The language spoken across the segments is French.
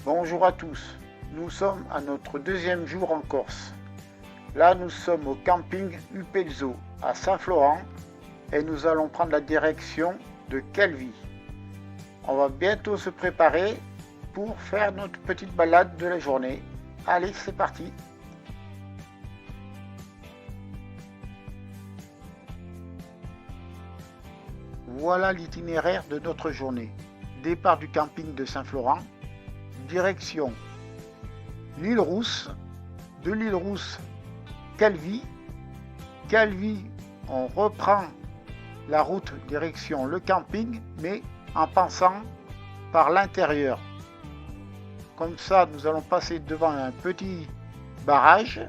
Bonjour à tous, nous sommes à notre deuxième jour en Corse. Là nous sommes au camping Upelzo à Saint-Florent et nous allons prendre la direction de Calvi. On va bientôt se préparer pour faire notre petite balade de la journée. Allez, c'est parti! Voilà l'itinéraire de notre journée. Départ du camping de Saint-Florent, direction l'île Rousse, de l'île Rousse, Calvi. Calvi, on reprend la route direction le camping, mais en passant par l'intérieur. Comme ça, nous allons passer devant un petit barrage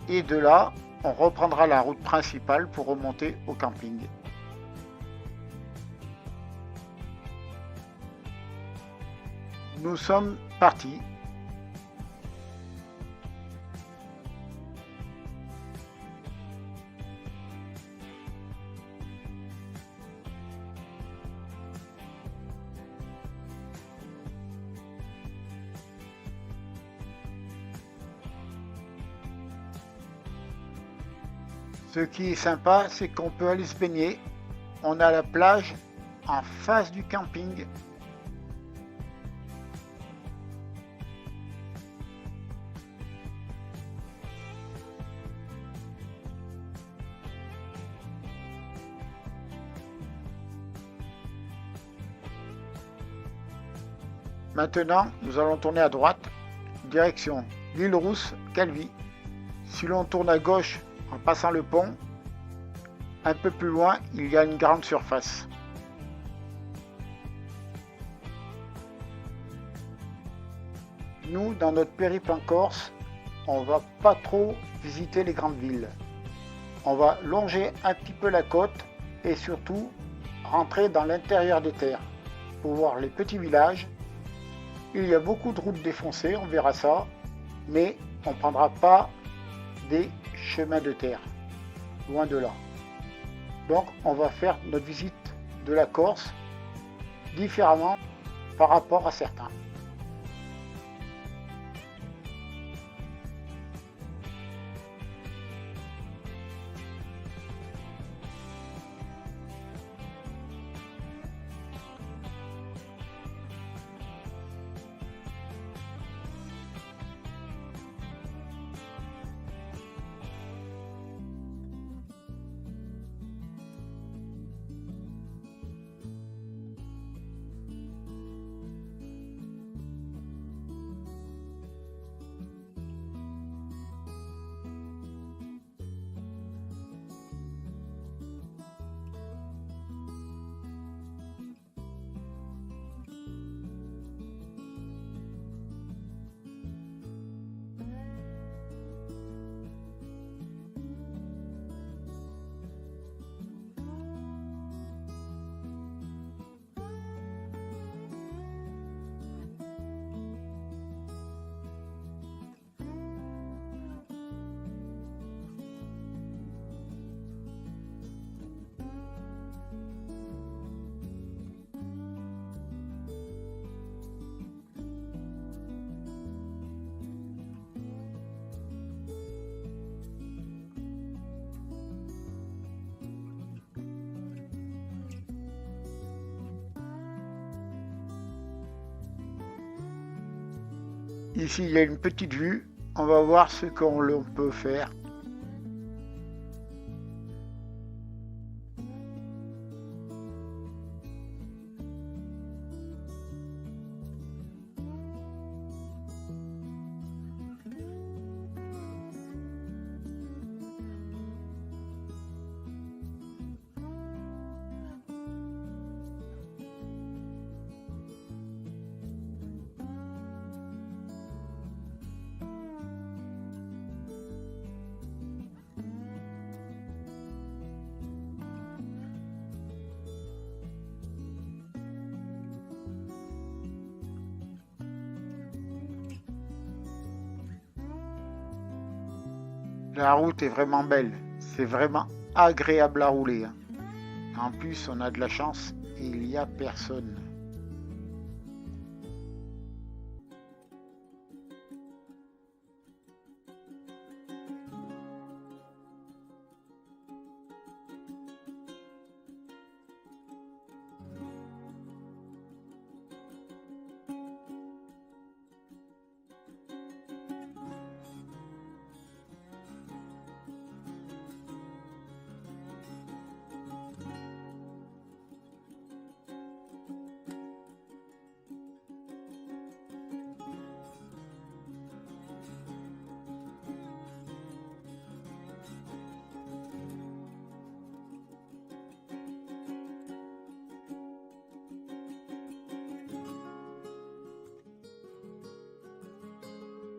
et de là, on reprendra la route principale pour remonter au camping. Nous sommes partis. Ce qui est sympa, c'est qu'on peut aller se baigner. On a la plage en face du camping. Maintenant, nous allons tourner à droite, direction l'île Rousse, Calvi. Si l'on tourne à gauche en passant le pont, un peu plus loin, il y a une grande surface. Nous, dans notre périple en Corse, on va pas trop visiter les grandes villes. On va longer un petit peu la côte et surtout rentrer dans l'intérieur des terres pour voir les petits villages. Il y a beaucoup de routes défoncées, on verra ça, mais on ne prendra pas des chemins de terre, loin de là. Donc on va faire notre visite de la Corse différemment par rapport à certains. Ici, il y a une petite vue. On va voir ce qu'on peut faire. La route est vraiment belle, c'est vraiment agréable à rouler, hein. En plus, on a de la chance et il n'y a personne.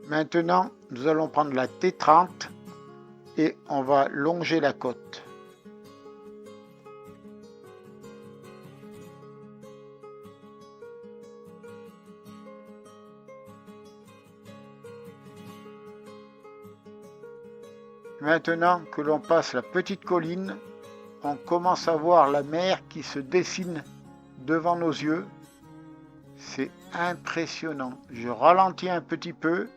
Maintenant, nous allons prendre la T30 et on va longer la côte. Maintenant que l'on passe la petite colline, on commence à voir la mer qui se dessine devant nos yeux. C'est impressionnant. Je ralentis un petit peu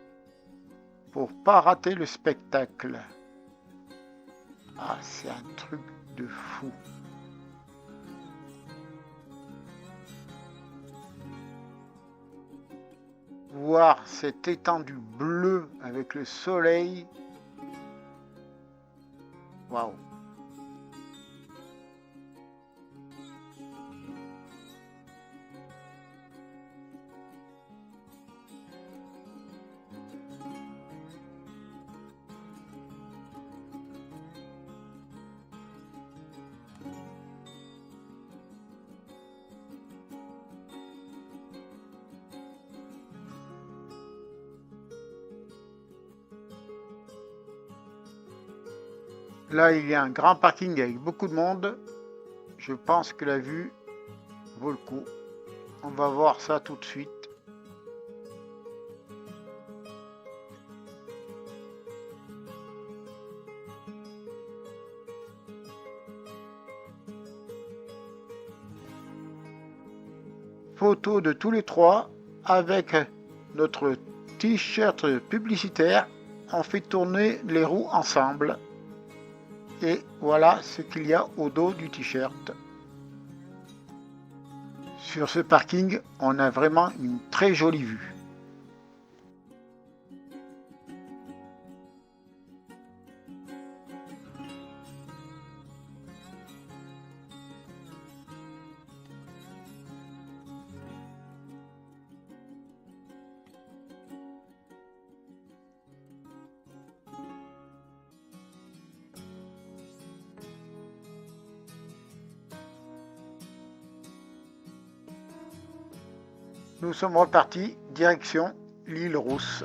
pour pas rater le spectacle. Ah, c'est un truc de fou. Voir cette étendue bleue avec le soleil. Waouh. Là, il y a un grand parking avec beaucoup de monde. Je pense que la vue vaut le coup. On va voir ça tout de suite. Photo de tous les trois avec notre t-shirt publicitaire. On fait tourner les roues ensemble. Et voilà ce qu'il y a au dos du t-shirt. Sur ce parking, on a vraiment une très jolie vue. Nous sommes repartis, direction l'île Rousse.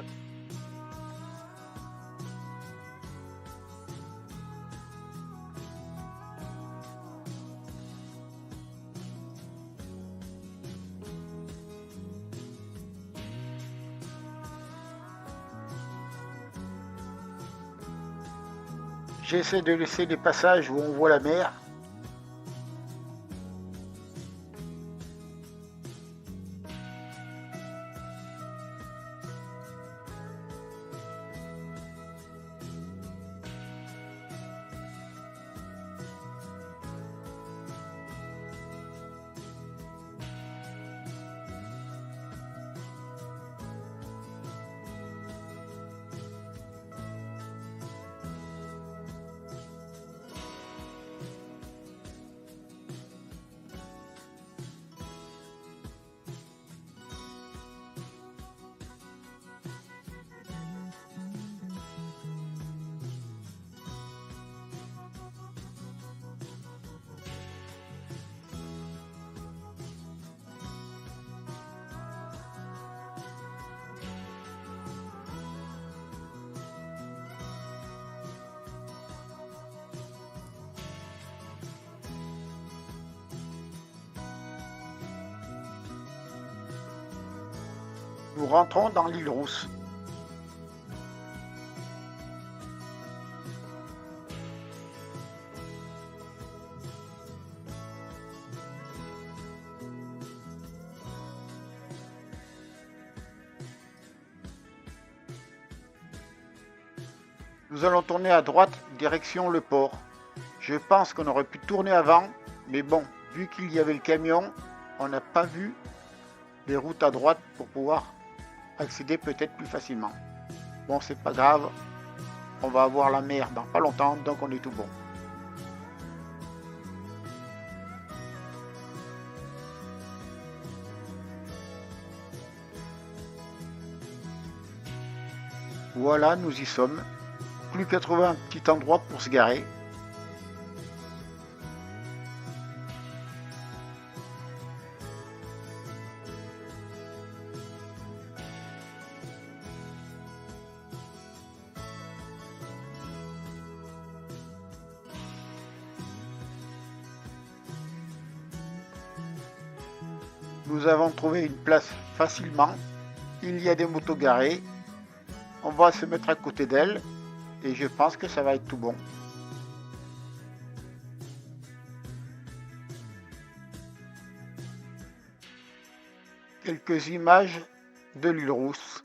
J'essaie de laisser des passages où on voit la mer. Nous rentrons dans l'île Rousse. Nous allons tourner à droite, direction le port. Je pense qu'on aurait pu tourner avant, mais bon, vu qu'il y avait le camion, on n'a pas vu les routes à droite pour pouvoir accéder peut-être plus facilement. Bon, c'est pas grave, on va avoir la mer dans pas longtemps, donc on est tout bon. Voilà, nous y sommes. Plus qu'à trouver un petit endroit pour se garer. Nous avons trouvé une place facilement. Il y a des motos garées. On va se mettre à côté d'elles et je pense que ça va être tout bon. Quelques images de l'île Rousse.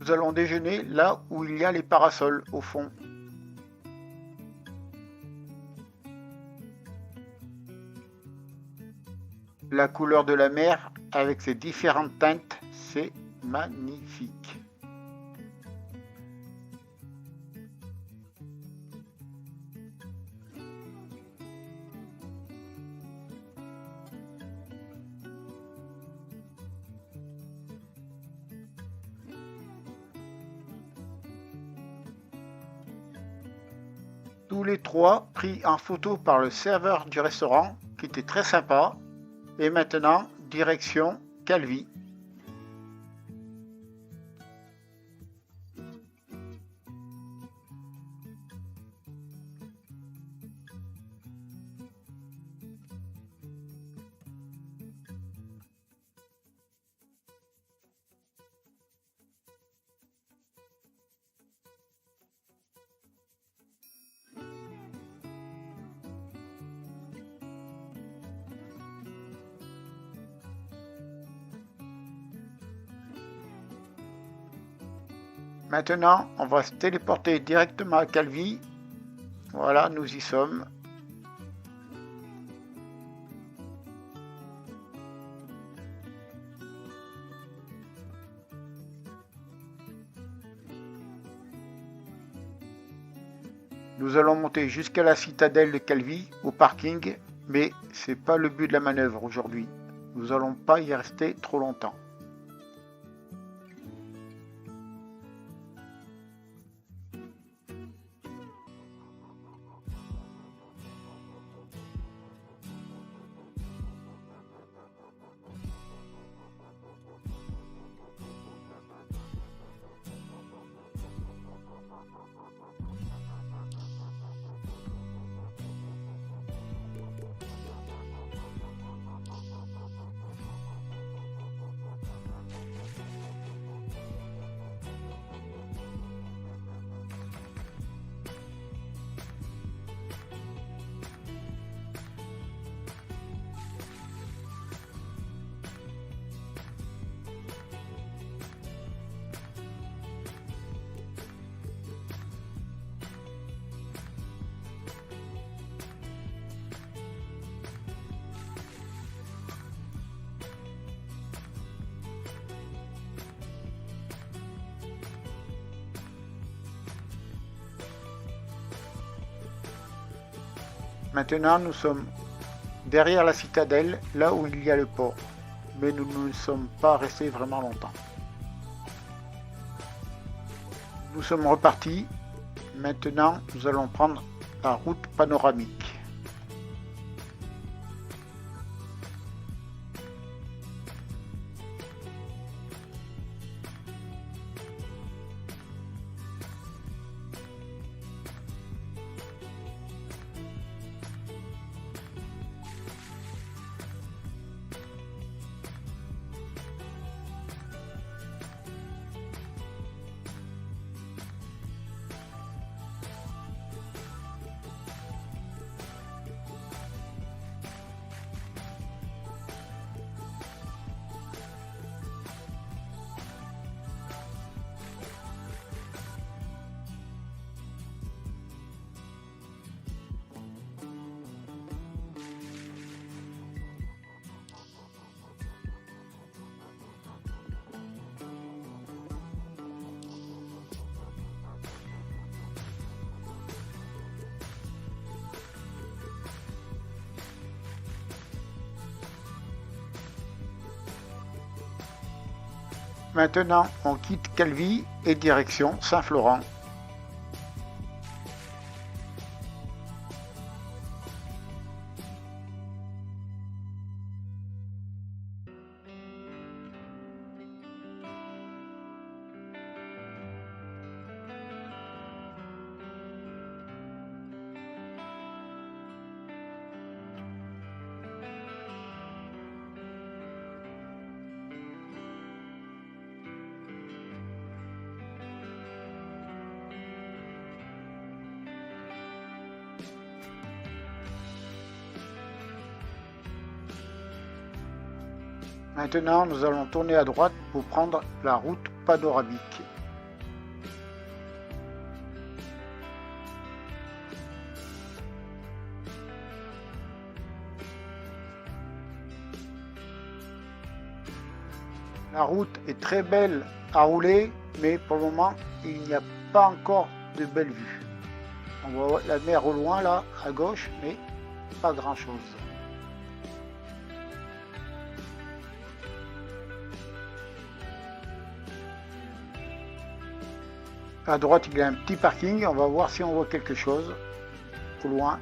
Nous allons déjeuner là où il y a les parasols au fond. La couleur de la mer avec ses différentes teintes, c'est magnifique. Tous les trois pris en photo par le serveur du restaurant qui était très sympa. Et maintenant, direction Calvi. Maintenant, on va se téléporter directement à Calvi. Voilà, nous y sommes. Nous allons monter jusqu'à la citadelle de Calvi, au parking, mais c'est pas le but de la manœuvre aujourd'hui. Nous n'allons pas y rester trop longtemps. Maintenant, nous sommes derrière la citadelle, là où il y a le port. Mais nous ne sommes pas restés vraiment longtemps. Nous sommes repartis. Maintenant, nous allons prendre la route panoramique. Maintenant, on quitte Calvi et direction Saint-Florent. Maintenant, nous allons tourner à droite pour prendre la route panoramique. La route est très belle à rouler, mais pour le moment, il n'y a pas encore de belle vue. On voit la mer au loin, là, à gauche, mais pas grand-chose. À droite, il y a un petit parking. On va voir si on voit quelque chose au loin.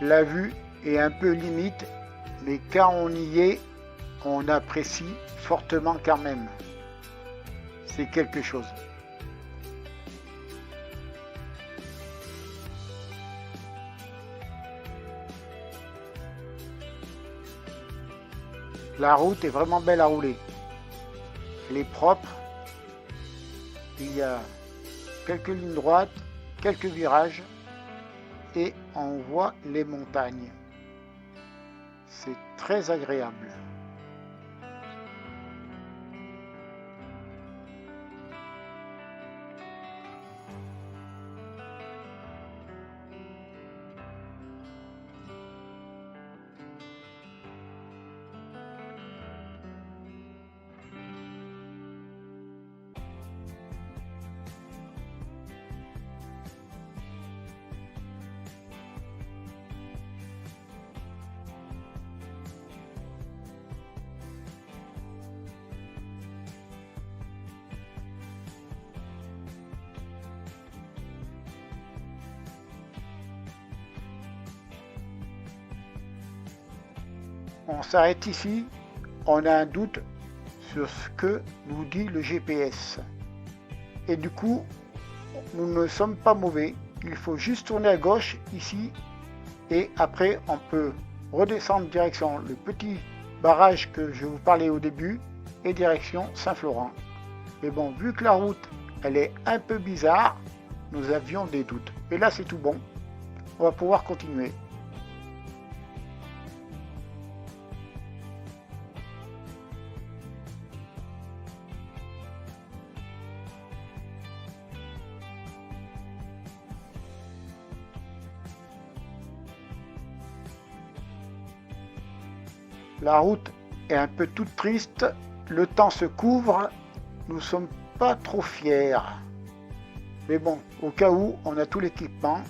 La vue est un peu limite, mais quand on y est, on apprécie fortement quand même. C'est quelque chose. La route est vraiment belle à rouler. Elle est propre. Il y a quelques lignes droites, quelques virages et on voit les montagnes. C'est très agréable. On s'arrête ici, on a un doute sur ce que nous dit le GPS. Et du coup, nous ne sommes pas mauvais. Il faut juste tourner à gauche ici et après on peut redescendre direction le petit barrage que je vous parlais au début et direction Saint-Florent. Mais bon, vu que la route elle est un peu bizarre, nous avions des doutes. Et là c'est tout bon, on va pouvoir continuer. La route est un peu toute triste, le temps se couvre, nous ne sommes pas trop fiers. Mais bon, au cas où, on a tout l'équipement,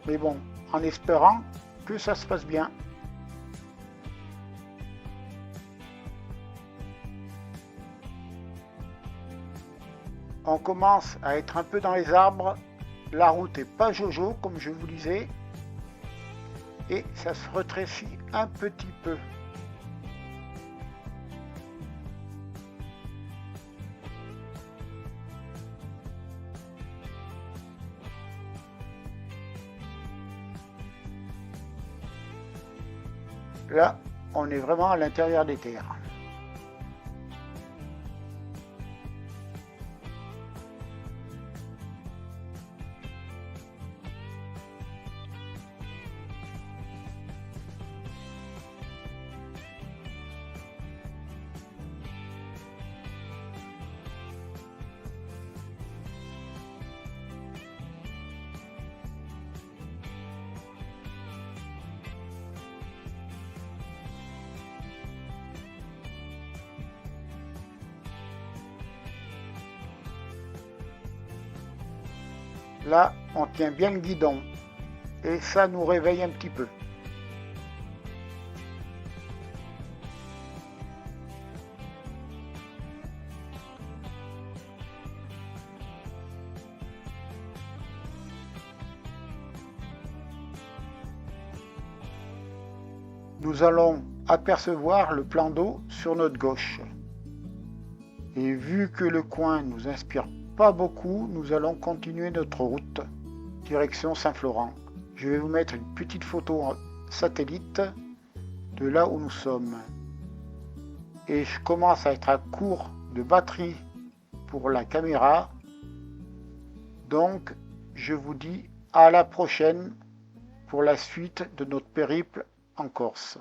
mais bon, en espérant que ça se passe bien. On commence à être un peu dans les arbres, la route est pas jojo comme je vous disais, et ça se rétrécit un petit peu. Là, on est vraiment à l'intérieur des terres. Là, on tient bien le guidon et ça nous réveille un petit peu. Nous allons apercevoir le plan d'eau sur notre gauche. Et vu que le coin nous inspire pas beaucoup, nous allons continuer notre route, direction Saint-Florent. Je vais vous mettre une petite photo en satellite de là où nous sommes. Et je commence à être à court de batterie pour la caméra. Donc, je vous dis à la prochaine pour la suite de notre périple en Corse.